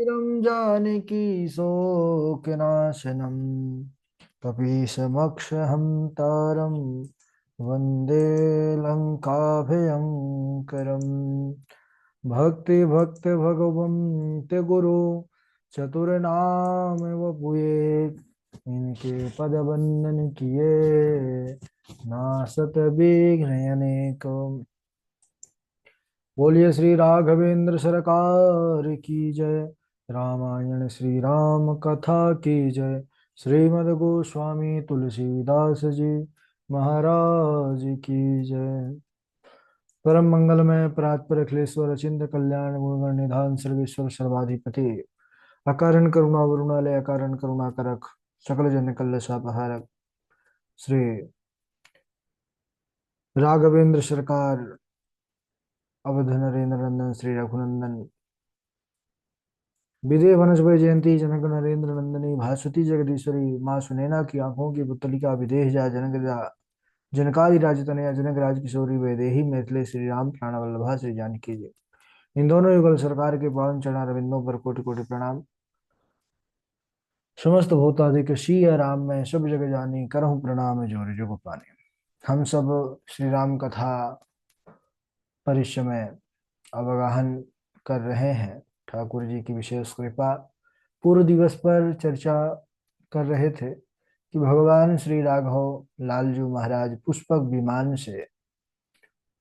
वीरं जानकी शोकनाशनम् कपीशमक्षहन्तारं वन्दे लङ्काभयङ्करम्। भक्ति भक्त भगवन्त गुरु चतुर्नाम वपुए इनके पद वंदन किए नासत विघ्न अनेक। बोलिए श्री राघवेंद्र सरकार की जय। रामायण श्री राम कथा की जय। श्रीमद् गोस्वामी तुलसीदास जी महाराज की जय। परम मंगलमय परात्पर अखिलेश्वर अचिंत कल्याण गुणगण निधान सर्वेश्वर सर्वाधिपति अकारण करुणा वरुणालय अकारण करुणा करक सकल जन कल्लषापहारक श्री राघवेंद्र सरकार अवध नरेंद्र नंदन श्री रघुनंदन विदे वनस्पति जयंती जनक नरेंद्र नंदनी भास्वती जगदीश्वरी माँ सुनैना की आंखों की पुतलिका विदेह जा जनक जनकादि राज तनया जनक राज किशोरी वैदेही मैथिली श्री राम प्राण वल्लभा श्री जानकी जी। इन दोनों युगल सरकार के पावन चरण रविंदों पर कोटि कोटि प्रणाम। समस्त भूतादिक शीय राम में सब जग जानी करहूँ प्रणाम जोर जुग पाने। हम सब श्री राम कथा परिश्रम में अवगाहन कर रहे हैं। ठाकुर जी की विशेष कृपा। पूर्व दिवस पर चर्चा कर रहे थे कि भगवान श्री राघव लालजू महाराज पुष्पक विमान से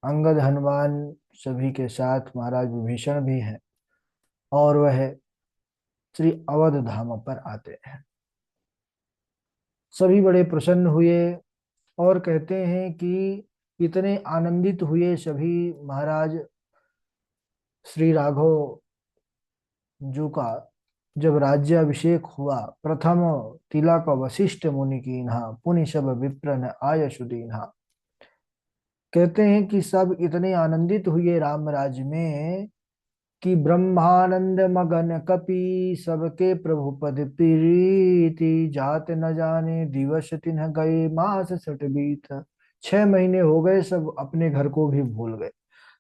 अंगद हनुमान सभी के साथ महाराज विभीषण भी हैं और वह श्री अवध धाम पर आते हैं। सभी बड़े प्रसन्न हुए और कहते हैं कि इतने आनंदित हुए सभी महाराज श्री राघव जी का जब राज्याभिषेक हुआ। प्रथम तिलक वशिष्ठ मुनि कीन्हा पुनि सब विप्र न आय सुदीन्हा। कहते हैं कि सब इतने आनंदित हुए राम राज्य में कि ब्रह्मानंद मगन कपि सबके प्रभु पद प्रीति जात न जाने दिवस तिन्ह गए मास सठ बीत। 6 महीने हो गए सब अपने घर को भी भूल गए।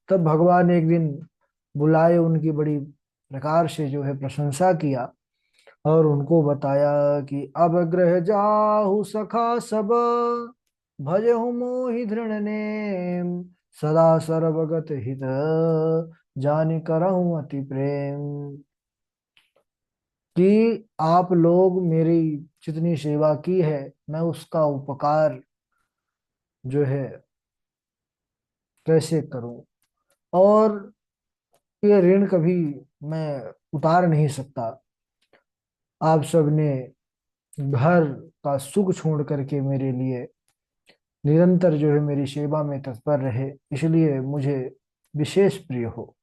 तब भगवान एक दिन बुलाए उनकी बड़ी प्रकार से जो है प्रशंसा किया और उनको बताया कि अब ग्रह जाहु सखा सब भजहु मोहि दृढ़ नेम सदा सर्वगत हित जानि करहूं अति प्रेम। कि आप लोग मेरी जितनी सेवा की है मैं उसका उपकार जो है कैसे करूं और ये ऋण कभी मैं उतार नहीं सकता। आप सबने घर का सुख छोड़ करके मेरे लिए निरंतर जो है मेरी सेवा में तत्पर रहे इसलिए मुझे विशेष प्रिय हो।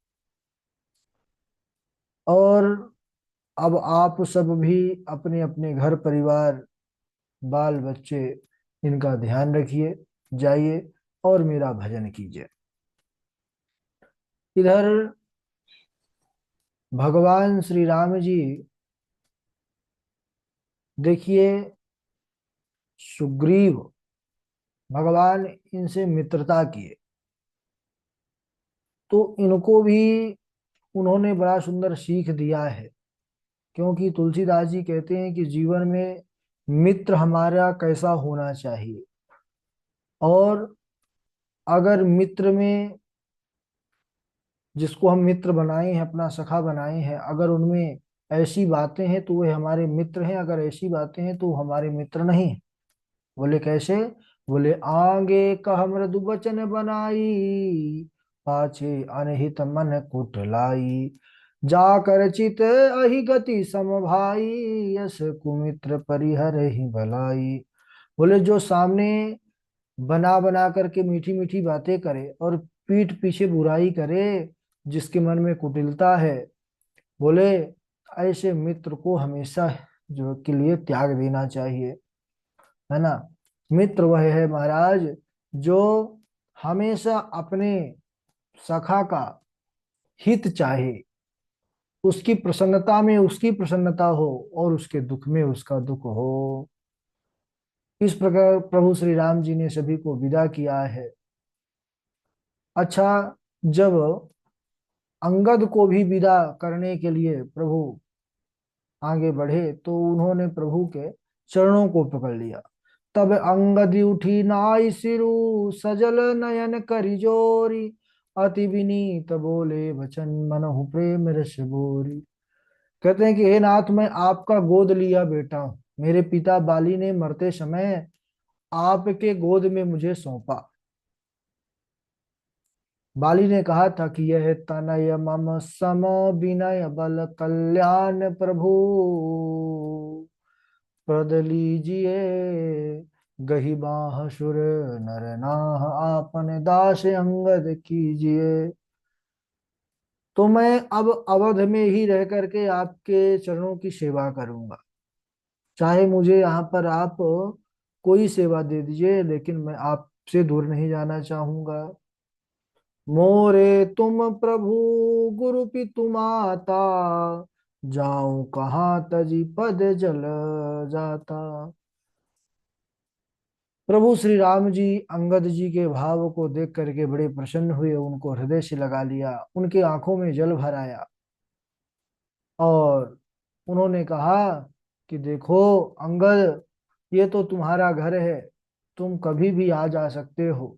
और अब आप सब भी अपने अपने घर परिवार बाल बच्चे इनका ध्यान रखिए जाइए और मेरा भजन कीजिए। इधर भगवान श्री राम जी देखिए सुग्रीव भगवान इनसे मित्रता किए तो इनको भी उन्होंने बड़ा सुंदर सीख दिया है। क्योंकि तुलसीदास जी कहते हैं कि जीवन में मित्र हमारा कैसा होना चाहिए और अगर मित्र में जिसको हम मित्र बनाए हैं अपना सखा बनाए हैं अगर उनमें ऐसी बातें हैं तो वे हमारे मित्र हैं, अगर ऐसी बातें हैं तो हमारे मित्र नहीं है। बोले कैसे? बोले आगे कह मृदु वचन बनाई पाछे अनहित मन कुटलाई जाकर चित अहि गति समभाई यस कुमित्र परिहर ही भलाई। बोले जो सामने बना बना करके मीठी मीठी बातें करे और पीठ पीछे बुराई करे जिसके मन में कुटिलता है बोले ऐसे मित्र को हमेशा जो के लिए त्याग देना चाहिए, है ना। मित्र वह है महाराज जो हमेशा अपने सखा का हित चाहे, उसकी प्रसन्नता में उसकी प्रसन्नता हो और उसके दुख में उसका दुख हो। इस प्रकार प्रभु श्री राम जी ने सभी को विदा किया है। अच्छा, जब अंगद को भी विदा करने के लिए प्रभु आगे बढ़े तो उन्होंने प्रभु के चरणों को पकड़ लिया। तब अंगद उठी नाई सिरु, सजल नयन करि जोरी, अति विनीत बोले वचन, मनहु प्रेम रस बोरी। कहते हैं कि हे नाथ, मैं आपका गोद लिया बेटा हूं। मेरे पिता बाली ने मरते समय आपके गोद में मुझे सौंपा। बाली ने कहा था कि यह तनय मम सम, विनय बल कल्याण प्रभु पद लीजिए, गही बाह सुर नर नाह, आपन दास अंगद कीजिए। तो मैं अब अवध में ही रह करके आपके चरणों की सेवा करूंगा। चाहे मुझे यहाँ पर आप कोई सेवा दे दीजिए, लेकिन मैं आपसे दूर नहीं जाना चाहूंगा। मोरे तुम प्रभु गुरु पितु माता, जाऊं कहाँ तजी पद जल जाता। प्रभु श्री राम जी अंगद जी के भाव को देख करके बड़े प्रसन्न हुए, उनको हृदय से लगा लिया, उनकी आंखों में जल भर आया और उन्होंने कहा कि देखो अंगद, ये तो तुम्हारा घर है, तुम कभी भी आ जा सकते हो,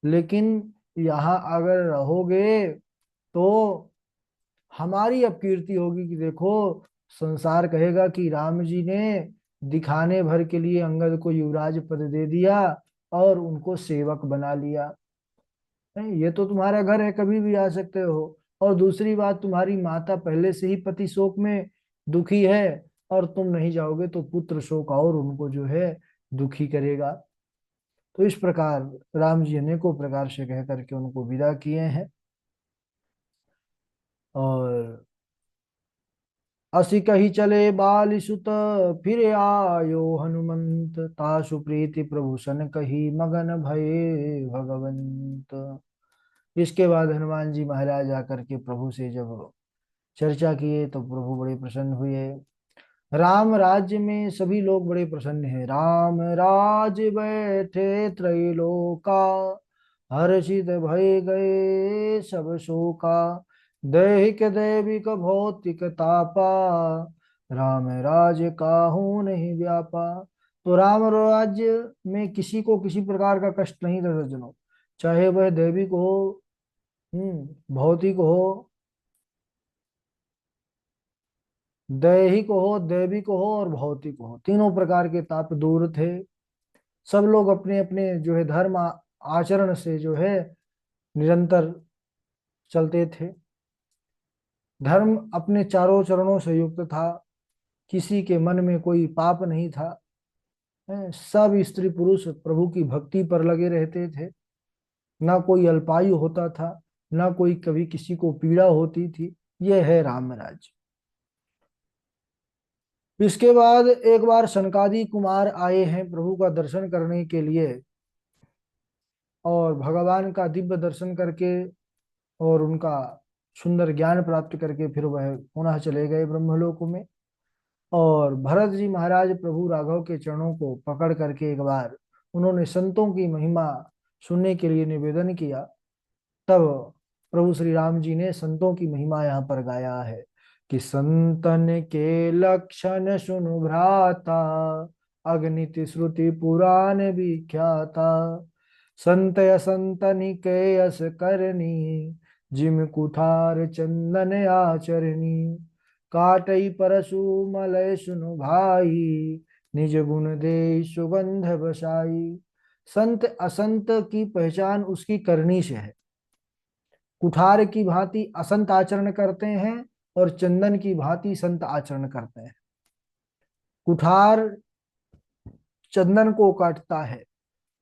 लेकिन यहाँ अगर रहोगे तो हमारी अपकीर्ति होगी कि देखो संसार कहेगा कि राम जी ने दिखाने भर के लिए अंगद को युवराज पद दे दिया और उनको सेवक बना लिया। नहीं, ये तो तुम्हारा घर है, कभी भी आ सकते हो। और दूसरी बात, तुम्हारी माता पहले से ही पति शोक में दुखी है, और तुम नहीं जाओगे तो पुत्र शोक और उनको जो है दुखी करेगा। तो इस प्रकार राम जी अनेकों प्रकार से कह करके उनको विदा किए हैं। और असी कही चले बाली सुत, फिर आयो हनुमंत, तासु प्रीति प्रभु सन कही, मगन भये भगवंत। इसके बाद हनुमान जी महाराज आकर के प्रभु से जब चर्चा किए तो प्रभु बड़े प्रसन्न हुए। राम राज्य में सभी लोग बड़े प्रसन्न हैं। राम राज बैठे त्रैलोका, हर्षित भय गए सब शोका, दैहिक दैविक भौतिक तापा, राम राज काहू नहीं व्यापा। तो राम राज्य में किसी को किसी प्रकार का कष्ट नहीं था सज्जनों, चाहे वह दैविक हो, भौतिक हो, दैहिक हो, दैविक हो और भौतिक हो, तीनों प्रकार के ताप दूर थे। सब लोग अपने अपने जो है धर्म आचरण से जो है निरंतर चलते थे। धर्म अपने चारों चरणों से युक्त था, किसी के मन में कोई पाप नहीं था। सब स्त्री पुरुष प्रभु की भक्ति पर लगे रहते थे। ना कोई अल्पायु होता था, ना कोई कभी किसी को पीड़ा होती थी। यह है राम राज्य। इसके बाद एक बार सनकादि कुमार आए हैं प्रभु का दर्शन करने के लिए, और भगवान का दिव्य दर्शन करके और उनका सुंदर ज्ञान प्राप्त करके फिर वह पुनः चले गए ब्रह्मलोक में। और भरत जी महाराज प्रभु राघव के चरणों को पकड़ करके एक बार उन्होंने संतों की महिमा सुनने के लिए निवेदन किया। तब प्रभु श्री राम जी ने संतों की महिमा यहाँ पर गाया है कि संतन के लक्षण सुनु भ्राता, अगणित श्रुति पुराण विख्याता, संत असंतनि के यस करनी, जिम कुठार चंदन आचरणी, काटई परशु मलय सुनु भाई, निज गुण दे सुगंध बसाई। संत असंत की पहचान उसकी करनी से है। कुठार की भांति असंत आचरण करते हैं और चंदन की भांति संत आचरण करते हैं। कुठार चंदन को काटता है,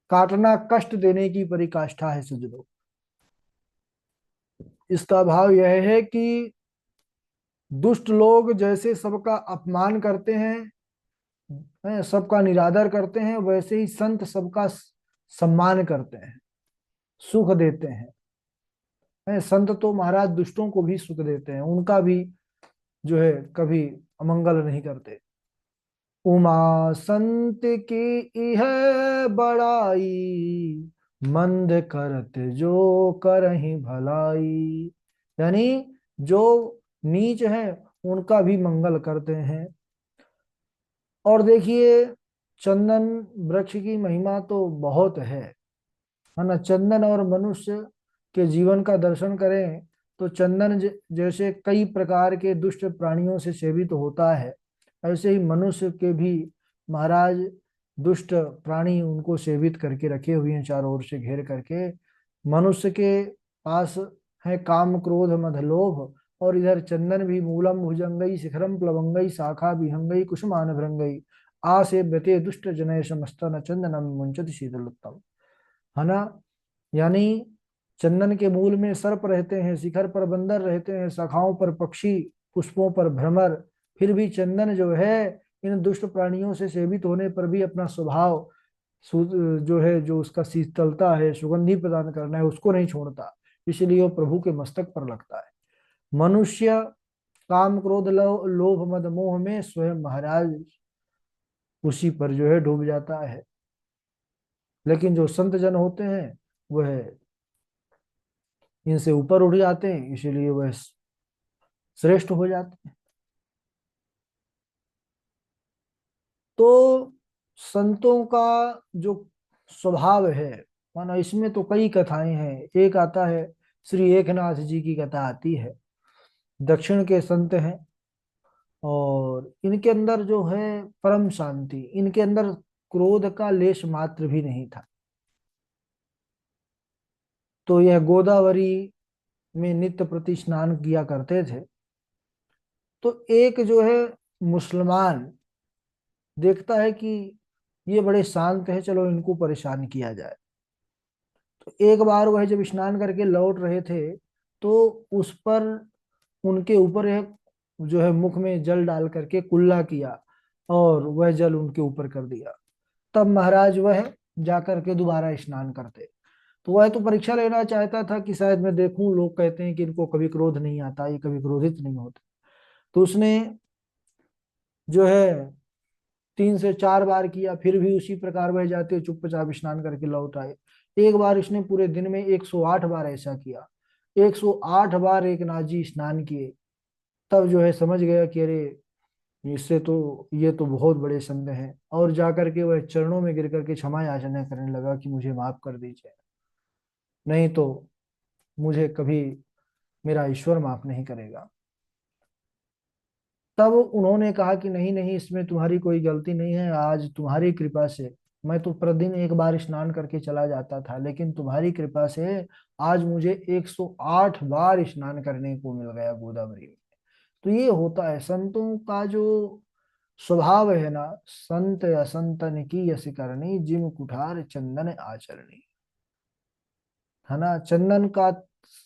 काटना कष्ट देने की परिकाष्ठा है सज्जनों। इसका भाव यह है कि दुष्ट लोग जैसे सबका अपमान करते हैं, सबका निरादर करते हैं, वैसे ही संत सबका सम्मान करते हैं, सुख देते हैं। संत तो महाराज दुष्टों को भी सुख देते हैं, उनका भी जो है कभी अमंगल नहीं करते। उमा संत की इह बड़ाई, मंद करत जो करहि भलाई। यानी जो नीच है उनका भी मंगल करते हैं। और देखिए, चंदन वृक्ष की महिमा तो बहुत है ना। चंदन और मनुष्य के जीवन का दर्शन करें तो चंदन जैसे कई प्रकार के दुष्ट प्राणियों से सेवित होता है, ऐसे ही मनुष्य के भी महाराज दुष्ट प्राणी उनको सेवित करके रखे हुए हैं, चारों ओर से घेर करके। मनुष्य के पास है काम क्रोध मद लोभ, और इधर चंदन भी मूलम भुजंगई शिखरम प्लवंगई शाखा विहंगई कुसुमान भृंगई आसेव्यते दुष्ट जनय समस्तन चंदनम मुंचति शीतलोत्तम। है ना। यानी चंदन के मूल में सर्प रहते हैं, शिखर पर बंदर रहते हैं, शाखाओं पर पक्षी, पुष्पों पर भ्रमर, फिर भी चंदन जो है इन दुष्ट प्राणियों से सेवित होने पर भी अपना स्वभाव जो है, जो उसका शीतलता है, सुगंधि प्रदान करना है, उसको नहीं छोड़ता। इसलिए वो प्रभु के मस्तक पर लगता है। मनुष्य काम क्रोध लोभ मद मोह में स्वयं महाराज उसी पर जो है डूब जाता है। लेकिन जो संत जन होते हैं वह इनसे ऊपर उठ जाते हैं, इसीलिए वह श्रेष्ठ हो जाते हैं। तो संतों का जो स्वभाव है, मानो इसमें तो कई कथाएं हैं। एक आता है श्री एकनाथ जी की कथा आती है। दक्षिण के संत हैं और इनके अंदर जो है परम शांति, इनके अंदर क्रोध का लेश मात्र भी नहीं था। तो यह गोदावरी में नित्य प्रति स्नान किया करते थे। तो एक जो है मुसलमान देखता है कि ये बड़े शांत है, चलो इनको परेशान किया जाए। तो एक बार वह जब स्नान करके लौट रहे थे तो उस पर उनके ऊपर एक जो है मुख में जल डाल करके कुल्ला किया और वह जल उनके ऊपर कर दिया। तब महाराज वह जाकर के दोबारा स्नान करते। तो वह तो परीक्षा लेना चाहता था कि शायद मैं देखूं, लोग कहते हैं कि इनको कभी क्रोध नहीं आता, ये कभी क्रोधित नहीं होते। तो उसने जो है 3 से 4 बार किया, फिर भी उसी प्रकार वह जाते चुपचाप स्नान करके लौट आए। एक बार इसने पूरे दिन में 108 बार ऐसा किया। 108 बार एक नाजी स्नान किए। तब जो है समझ गया कि अरे इससे तो ये तो बहुत बड़े संत हैं, और जाकर के वह चरणों में गिर करके क्षमा याचना करने लगा कि मुझे माफ कर दीजिए, नहीं तो मुझे कभी मेरा ईश्वर माफ नहीं करेगा। तब उन्होंने कहा कि नहीं नहीं, इसमें तुम्हारी कोई गलती नहीं है, आज तुम्हारी कृपा से मैं तो प्रतिदिन एक बार स्नान करके चला जाता था, लेकिन तुम्हारी कृपा से आज मुझे 108 बार स्नान करने को मिल गया गोदावरी में। तो ये होता है संतों का जो स्वभाव है ना। संत असंतन की यस करनी जिम कुठार चंदन आचरणी। है ना। चंदन का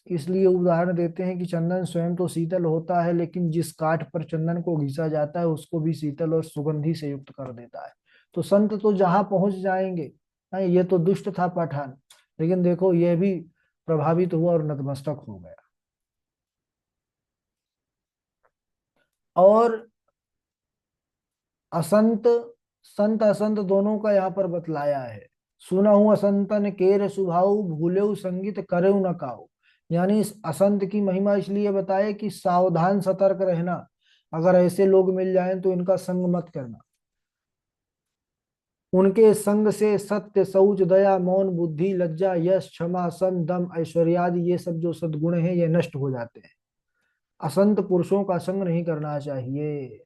इसलिए उदाहरण देते हैं कि चंदन स्वयं तो शीतल होता है, लेकिन जिस काठ पर चंदन को घिसा जाता है उसको भी शीतल और सुगंधि से युक्त कर देता है। तो संत तो जहां पहुंच जाएंगे। हाँ, ये तो दुष्ट था पठान, लेकिन देखो यह भी प्रभावित हुआ और नतमस्तक हो गया। और असंत, संत असंत दोनों का यहाँ पर बतलाया है। सुनहु असंतन केर सुभाऊ भूलेउ संगीत करेउ न काऊ। यानी इस असंत की महिमा इसलिए बताए कि सावधान सतर्क रहना, अगर ऐसे लोग मिल जाएं तो इनका संग मत करना। उनके संग से सत्य शौच दया मौन बुद्धि लज्जा यश क्षमा सम दम ऐश्वर्यादि ये सब जो सद्गुण हैं ये नष्ट हो जाते हैं। असंत पुरुषों का संग नहीं करना चाहिए।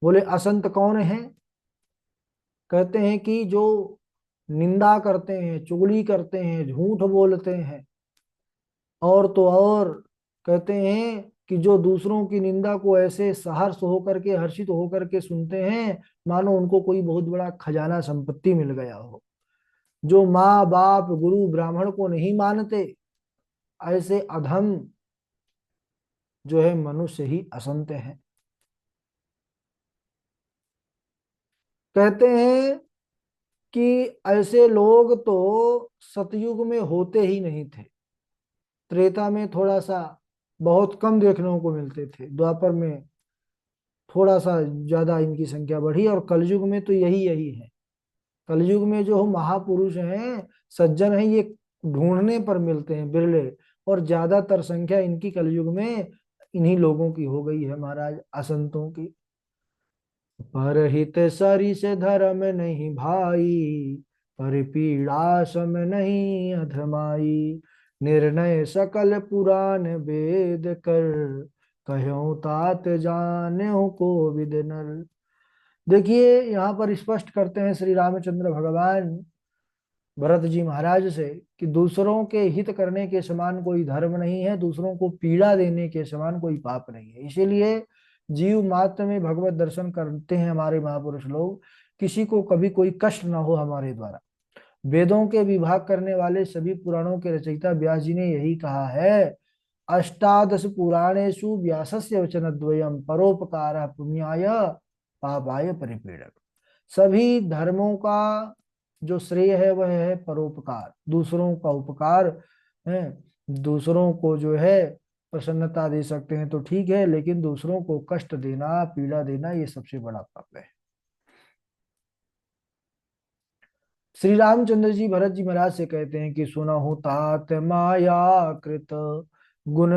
बोले असंत कौन है? कहते हैं कि जो निंदा करते हैं, चुगली करते हैं, झूठ बोलते हैं, और तो और कहते हैं कि जो दूसरों की निंदा को ऐसे सहर्ष होकर के, हर्षित होकर के सुनते हैं मानो उनको कोई बहुत बड़ा खजाना संपत्ति मिल गया हो। जो माँ बाप गुरु ब्राह्मण को नहीं मानते, ऐसे अधम जो है मनुष्य ही असंत हैं। कहते हैं कि ऐसे लोग तो सतयुग में होते ही नहीं थे। त्रेता में थोड़ा सा बहुत कम देखने को मिलते थे, द्वापर में थोड़ा सा ज्यादा इनकी संख्या बढ़ी, और कलयुग में तो यही यही है। कलयुग में जो महापुरुष हैं, सज्जन हैं, ये ढूंढने पर मिलते हैं, बिरले। और ज्यादातर संख्या इनकी कलयुग में इन्हीं लोगों की हो गई है महाराज, असंतों की। परहित सरिस धर्म नहीं भाई, पर पीड़ा सम नहीं अधमाई। निर्णय सकल पुराण वेद कर, कह्यों तात जान्यो को विद नर। देखिए यहाँ पर स्पष्ट करते हैं श्री रामचंद्र भगवान भरत जी महाराज से कि दूसरों के हित करने के समान कोई धर्म नहीं है, दूसरों को पीड़ा देने के समान कोई पाप नहीं है। इसीलिए जीव मात्र में भगवत दर्शन करते हैं हमारे महापुरुष लोग, किसी को कभी कोई कष्ट ना हो हमारे द्वारा। वेदों के विभाग करने वाले सभी पुराणों के रचयिता व्यास जी ने यही कहा है, अष्टादश पुराणेषु व्यासस्य वचनद्वयम् परोपकारः पुण्याय पापाय परिपीडक। सभी धर्मों का जो श्रेय है वह है परोपकार, दूसरों का उपकार है। दूसरों को जो है प्रसन्नता दे सकते हैं तो ठीक है, लेकिन दूसरों को कष्ट देना, पीड़ा देना, ये सबसे बड़ा पाप है। श्री रामचंद्र जी भरत जी महाराज से कहते हैं कि सुनहु तात माया कृत, गुण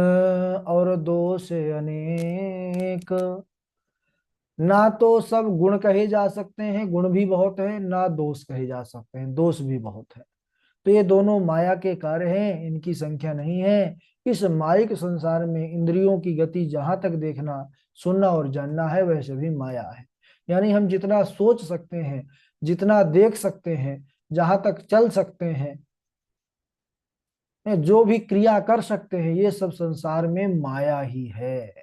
और दोष अनेक। ना तो सब गुण कहे जा सकते हैं, गुण भी बहुत है, ना दोष कहे जा सकते हैं, दोष भी बहुत है। तो ये दोनों माया के कार्य हैं, इनकी संख्या नहीं है। इस मायिक संसार में इंद्रियों की गति जहां तक देखना, सुनना और जानना है, वह सभी माया है। यानी हम जितना सोच सकते हैं, जितना देख सकते हैं, जहां तक चल सकते हैं, जो भी क्रिया कर सकते हैं, ये सब संसार में माया ही है।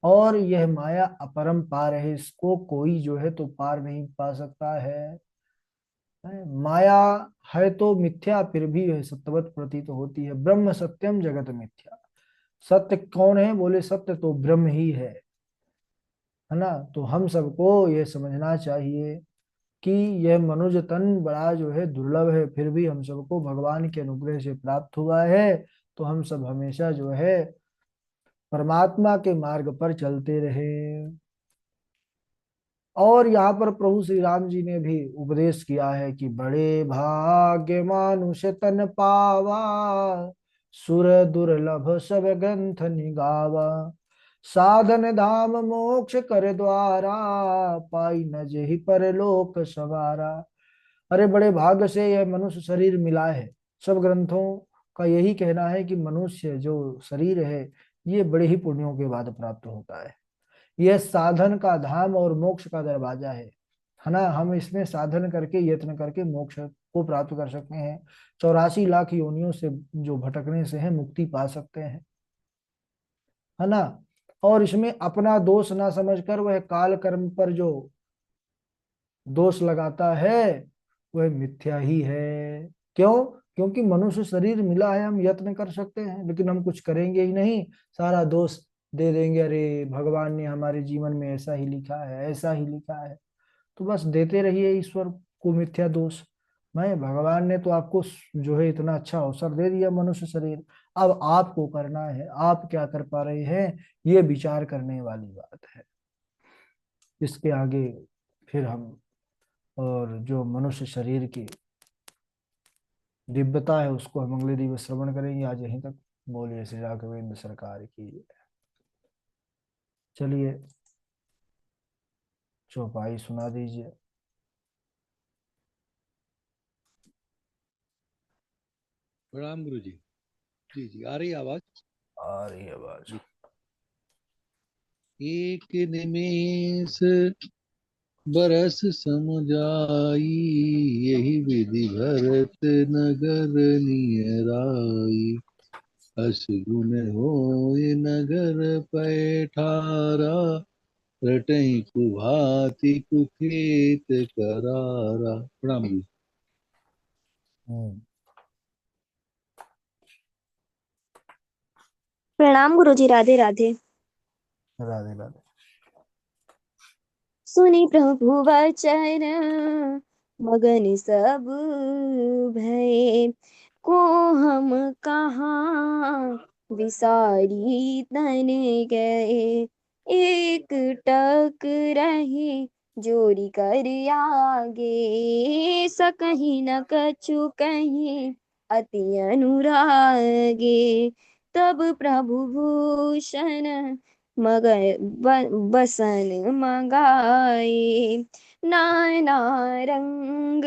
और यह माया अपरंपार है, इसको कोई जो है तो पार नहीं पा सकता है। माया है तो मिथ्या, फिर भी यह सत्यवत प्रतीत होती है। ब्रह्म सत्यम जगत मिथ्या। सत्य कौन है? बोले सत्य तो ब्रह्म ही है ना। तो हम सबको यह समझना चाहिए कि यह मनुष्य तन बड़ा जो है दुर्लभ है, फिर भी हम सबको भगवान के अनुग्रह से प्राप्त हुआ है। तो हम सब हमेशा जो है परमात्मा के मार्ग पर चलते रहे। और यहाँ पर प्रभु श्री राम जी ने भी उपदेश किया है कि बड़े भाग्य मानुष तन पावा, सुर दुर्लभ सब ग्रंथ निगावा। साधन धाम मोक्ष कर द्वारा, पाई न जेहि परलोक सवारा। अरे बड़े भाग्य से यह मनुष्य शरीर मिला है। सब ग्रंथों का यही कहना है कि मनुष्य जो शरीर है, ये बड़े ही पुण्यों के बाद प्राप्त होता है। यह साधन का धाम और मोक्ष का दरवाजा है ना। हम इसमें साधन करके, यत्न करके मोक्ष को प्राप्त कर सकते हैं। 84 लाख योनियों से जो भटकने से है मुक्ति पा सकते हैं, है ना। और इसमें अपना दोष ना समझकर वह काल कर्म पर जो दोष लगाता है, वह मिथ्या ही है। क्यों? क्योंकि मनुष्य शरीर मिला है, हम यत्न कर सकते हैं, लेकिन हम कुछ करेंगे ही नहीं। सारा दोष दे देंगे, अरे भगवान ने हमारे जीवन में ऐसा ही लिखा है, ऐसा ही लिखा है। तो बस देते रहिए ईश्वर को मिथ्या दोष। मैं भगवान ने तो आपको जो है इतना अच्छा अवसर दे दिया, मनुष्य शरीर। अब आपको करना है, आप क्या कर पा रहे हैं, ये विचार करने वाली बात है। इसके आगे फिर हम और जो मनुष्य शरीर की दिव्यता है उसको हम अगले दिवस श्रवण करेंगे। आज यहीं तक। बोलिए श्री राघवेंद्र सरकार की। चलिए चौपाई सुना दीजिए। प्रणाम गुरु जी। जी जी, आ रही है आवाज? आ रही है आवाज। जी। एक निमेष बरस समुझाई, यही विधि भरत नगर नियराई। अस गुण होय नगर पैठारा, रटई कुभाति कुखेत करारा। प्रणाम जी। हम्म। प्रणाम गुरुजी। राधे राधे। राधे राधे। सुनि प्रभु वचन, मगन सब भय। को हम कहाँ विसारी तन गए। एक टक रहे जोरी कर आगे। सकहि न कछु कहीं अति अनुरागे। तब प्रभु भूषण बसन मगाए, नाना रंग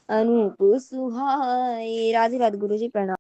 अनूप सुहाए। राधे राधे गुरु जी, प्रणाम।